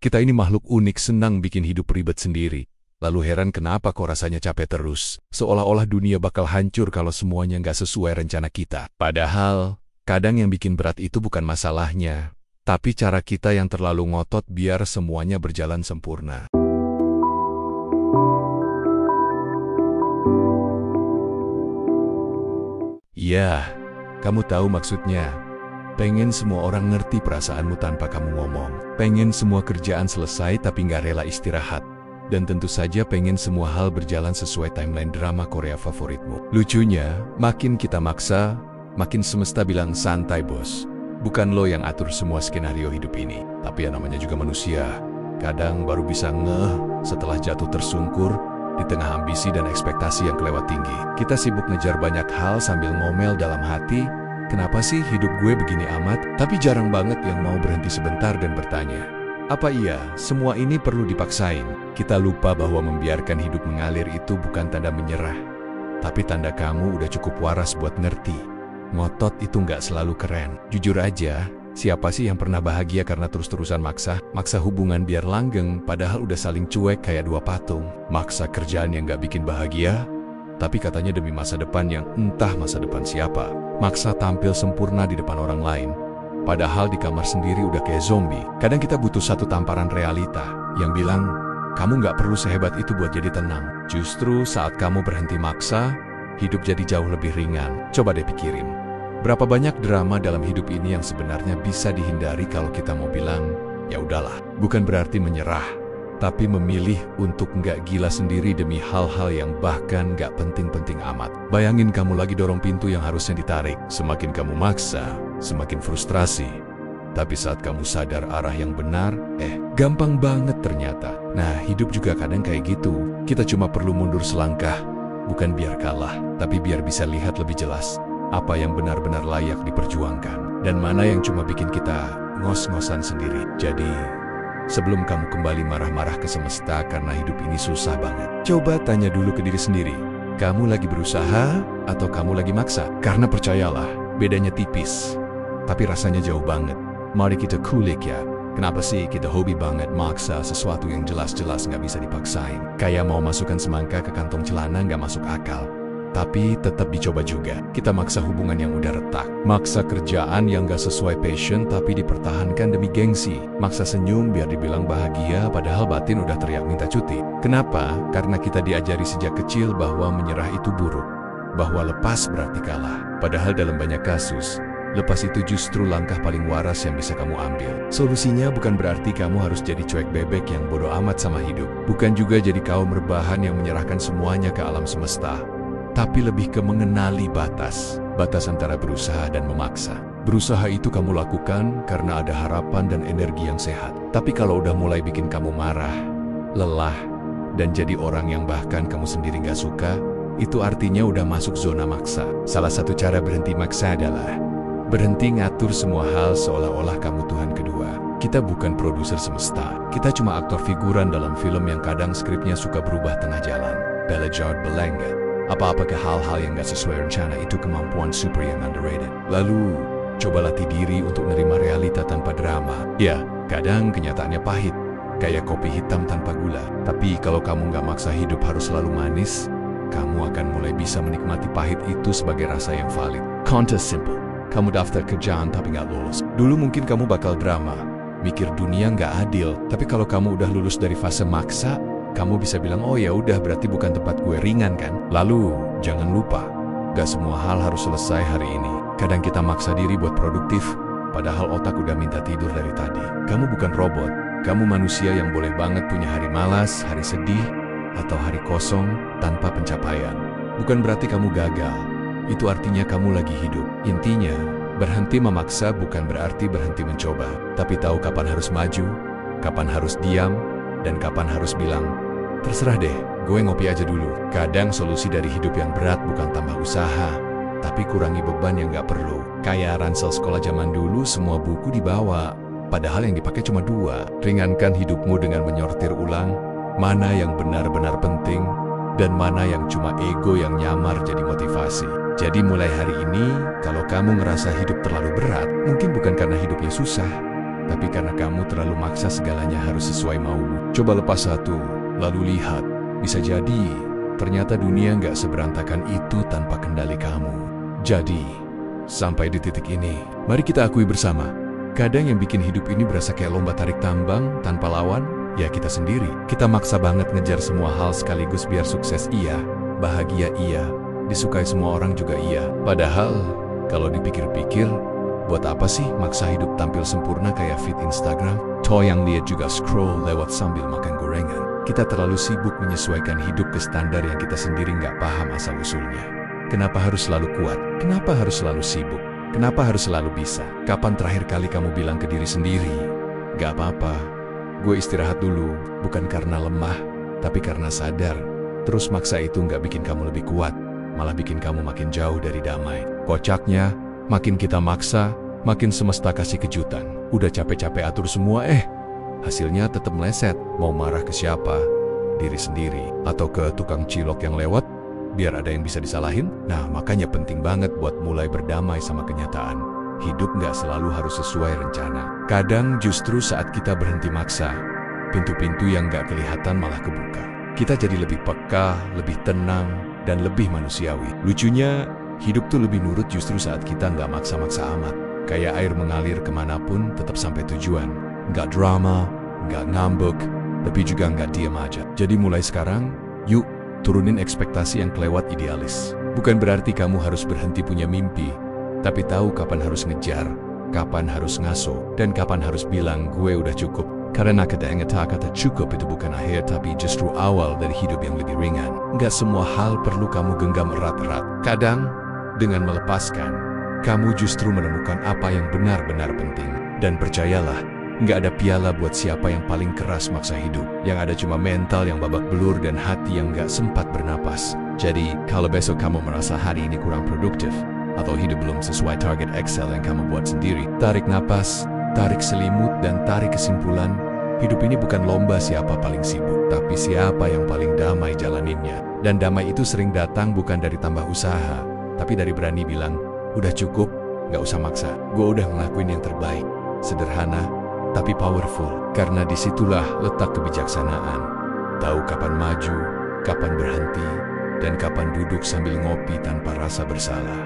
Kita ini makhluk unik senang bikin hidup ribet sendiri. Lalu heran kenapa kok rasanya capek terus. Seolah-olah dunia bakal hancur kalau semuanya nggak sesuai rencana kita. Padahal, kadang yang bikin berat itu bukan masalahnya, tapi cara kita yang terlalu ngotot biar semuanya berjalan sempurna. Ya, kamu tahu maksudnya. Pengen semua orang ngerti perasaanmu tanpa kamu ngomong. Pengen semua kerjaan selesai tapi nggak rela istirahat. Dan tentu saja pengen semua hal berjalan sesuai timeline drama Korea favoritmu. Lucunya, makin kita maksa, makin semesta bilang santai bos. Bukan lo yang atur semua skenario hidup ini. Tapi yang namanya juga manusia. Kadang baru bisa ngeh setelah jatuh tersungkur di tengah ambisi dan ekspektasi yang kelewat tinggi. Kita sibuk ngejar banyak hal sambil ngomel dalam hati, kenapa sih hidup gue begini amat? Tapi jarang banget yang mau berhenti sebentar dan bertanya, apa iya semua ini perlu dipaksain? Kita lupa bahwa membiarkan hidup mengalir itu bukan tanda menyerah, tapi tanda kamu udah cukup waras buat ngerti. Ngotot itu nggak selalu keren. Jujur aja, siapa sih yang pernah bahagia karena terus-terusan maksa hubungan biar langgeng, padahal udah saling cuek kayak dua patung. Maksa kerjaan yang nggak bikin bahagia, tapi katanya demi masa depan yang entah masa depan siapa. Maksa tampil sempurna di depan orang lain, padahal di kamar sendiri udah kayak zombie. Kadang kita butuh satu tamparan realita yang bilang, kamu nggak perlu sehebat itu buat jadi tenang. Justru saat kamu berhenti maksa, hidup jadi jauh lebih ringan. Coba deh pikirin, berapa banyak drama dalam hidup ini yang sebenarnya bisa dihindari kalau kita mau bilang, ya udahlah. Bukan berarti menyerah, tapi memilih untuk nggak gila sendiri demi hal-hal yang bahkan nggak penting-penting amat. Bayangin kamu lagi dorong pintu yang harusnya ditarik. Semakin kamu maksa, semakin frustrasi. Tapi saat kamu sadar arah yang benar, gampang banget ternyata. Nah, hidup juga kadang kayak gitu. Kita cuma perlu mundur selangkah, bukan biar kalah, tapi biar bisa lihat lebih jelas apa yang benar-benar layak diperjuangkan, dan mana yang cuma bikin kita ngos-ngosan sendiri. Jadi, sebelum kamu kembali marah-marah ke semesta karena hidup ini susah banget, coba tanya dulu ke diri sendiri, kamu lagi berusaha atau kamu lagi maksa? Karena percayalah, bedanya tipis, tapi rasanya jauh banget. Mari kita kulik ya. Kenapa sih kita hobi banget maksa sesuatu yang jelas-jelas nggak bisa dipaksain? Kayak mau masukkan semangka ke kantong celana nggak masuk akal. Tapi tetap dicoba juga. Kita maksa hubungan yang udah retak. Maksa kerjaan yang gak sesuai passion tapi dipertahankan demi gengsi. Maksa senyum biar dibilang bahagia padahal batin udah teriak minta cuti. Kenapa? Karena kita diajari sejak kecil bahwa menyerah itu buruk. Bahwa lepas berarti kalah. Padahal dalam banyak kasus, lepas itu justru langkah paling waras yang bisa kamu ambil. Solusinya bukan berarti kamu harus jadi cuek bebek yang bodoh amat sama hidup. Bukan juga jadi kaum rebahan yang menyerahkan semuanya ke alam semesta. Tapi lebih ke mengenali batas. Batas antara berusaha dan memaksa. Berusaha itu kamu lakukan karena ada harapan dan energi yang sehat. Tapi kalau udah mulai bikin kamu marah, lelah, dan jadi orang yang bahkan kamu sendiri gak suka, itu artinya udah masuk zona maksa. Salah satu cara berhenti maksa adalah berhenti ngatur semua hal seolah-olah kamu Tuhan kedua. Kita bukan produser semesta. Kita cuma aktor figuran dalam film yang kadang skripnya suka berubah tengah jalan. Belajard Belenggat. Apa-apa ke hal-hal yang gak sesuai rencana itu kemampuan super yang underrated. Lalu, coba latih diri untuk menerima realita tanpa drama. Ya, kadang kenyataannya pahit, kayak kopi hitam tanpa gula. Tapi kalau kamu gak maksa hidup harus selalu manis, kamu akan mulai bisa menikmati pahit itu sebagai rasa yang valid. Contest simple. Kamu daftar kerjaan tapi gak lulus. Dulu mungkin kamu bakal drama, mikir dunia gak adil. Tapi kalau kamu udah lulus dari fase maksa, kamu bisa bilang, oh ya udah berarti bukan tempat gue, ringan kan? Lalu, jangan lupa, gak semua hal harus selesai hari ini. Kadang kita maksa diri buat produktif, padahal otak udah minta tidur dari tadi. Kamu bukan robot, kamu manusia yang boleh banget punya hari malas, hari sedih, atau hari kosong tanpa pencapaian. Bukan berarti kamu gagal, itu artinya kamu lagi hidup. Intinya, berhenti memaksa bukan berarti berhenti mencoba, tapi tahu kapan harus maju, kapan harus diam, dan kapan harus bilang, terserah deh, gue ngopi aja dulu. Kadang solusi dari hidup yang berat bukan tambah usaha, tapi kurangi beban yang gak perlu. Kayak ransel sekolah zaman dulu, semua buku dibawa, padahal yang dipakai cuma 2. Ringankan hidupmu dengan menyortir ulang, mana yang benar-benar penting, dan mana yang cuma ego yang nyamar jadi motivasi. Jadi mulai hari ini, kalau kamu ngerasa hidup terlalu berat, mungkin bukan karena hidupnya susah, Tapi karena kamu terlalu maksa segalanya harus sesuai maumu. Coba lepas satu, lalu lihat. Bisa jadi, ternyata dunia nggak seberantakan itu tanpa kendali kamu. Jadi, sampai di titik ini, mari kita akui bersama. Kadang yang bikin hidup ini berasa kayak lomba tarik tambang tanpa lawan, ya kita sendiri. Kita maksa banget ngejar semua hal sekaligus biar sukses iya, bahagia iya, disukai semua orang juga iya. Padahal, kalau dipikir-pikir, buat apa sih maksa hidup tampil sempurna kayak feed Instagram? Toh yang lihat juga scroll lewat sambil makan gorengan. Kita terlalu sibuk menyesuaikan hidup ke standar yang kita sendiri nggak paham asal-usulnya. Kenapa harus selalu kuat? Kenapa harus selalu sibuk? Kenapa harus selalu bisa? Kapan terakhir kali kamu bilang ke diri sendiri, "Gak apa-apa, gue istirahat dulu," bukan karena lemah, tapi karena sadar. Terus maksa itu nggak bikin kamu lebih kuat, malah bikin kamu makin jauh dari damai. Kocaknya, makin kita maksa, makin semesta kasih kejutan. Udah capek-capek atur semua, hasilnya tetap meleset. Mau marah ke siapa? Diri sendiri. Atau ke tukang cilok yang lewat? Biar ada yang bisa disalahin? Nah, makanya penting banget buat mulai berdamai sama kenyataan. Hidup nggak selalu harus sesuai rencana. Kadang justru saat kita berhenti maksa, pintu-pintu yang nggak kelihatan malah kebuka. Kita jadi lebih peka, lebih tenang, dan lebih manusiawi. Lucunya, hidup tuh lebih nurut justru saat kita nggak maksa-maksa amat. Kayak air mengalir kemanapun tetap sampai tujuan. Nggak drama, nggak ngambek, tapi juga nggak diam aja. Jadi mulai sekarang, yuk turunin ekspektasi yang kelewat idealis. Bukan berarti kamu harus berhenti punya mimpi, tapi tahu kapan harus ngejar, kapan harus ngaso, dan kapan harus bilang gue udah cukup. Karena kata cukup itu bukan akhir, tapi justru awal dari hidup yang lebih ringan. Nggak semua hal perlu kamu genggam erat-erat. Kadang, dengan melepaskan, kamu justru menemukan apa yang benar-benar penting. Dan percayalah, nggak ada piala buat siapa yang paling keras maksa hidup. Yang ada cuma mental yang babak belur dan hati yang nggak sempat bernapas. Jadi, kalau besok kamu merasa hari ini kurang produktif, atau hidup belum sesuai target Excel yang kamu buat sendiri, tarik napas, tarik selimut, dan tarik kesimpulan. Hidup ini bukan lomba siapa paling sibuk, tapi siapa yang paling damai jalaninnya. Dan damai itu sering datang bukan dari tambah usaha, tapi dari berani bilang, udah cukup, nggak usah maksa. Gue udah ngelakuin yang terbaik. Sederhana, tapi powerful. Karena disitulah letak kebijaksanaan. Tahu kapan maju, kapan berhenti, dan kapan duduk sambil ngopi tanpa rasa bersalah.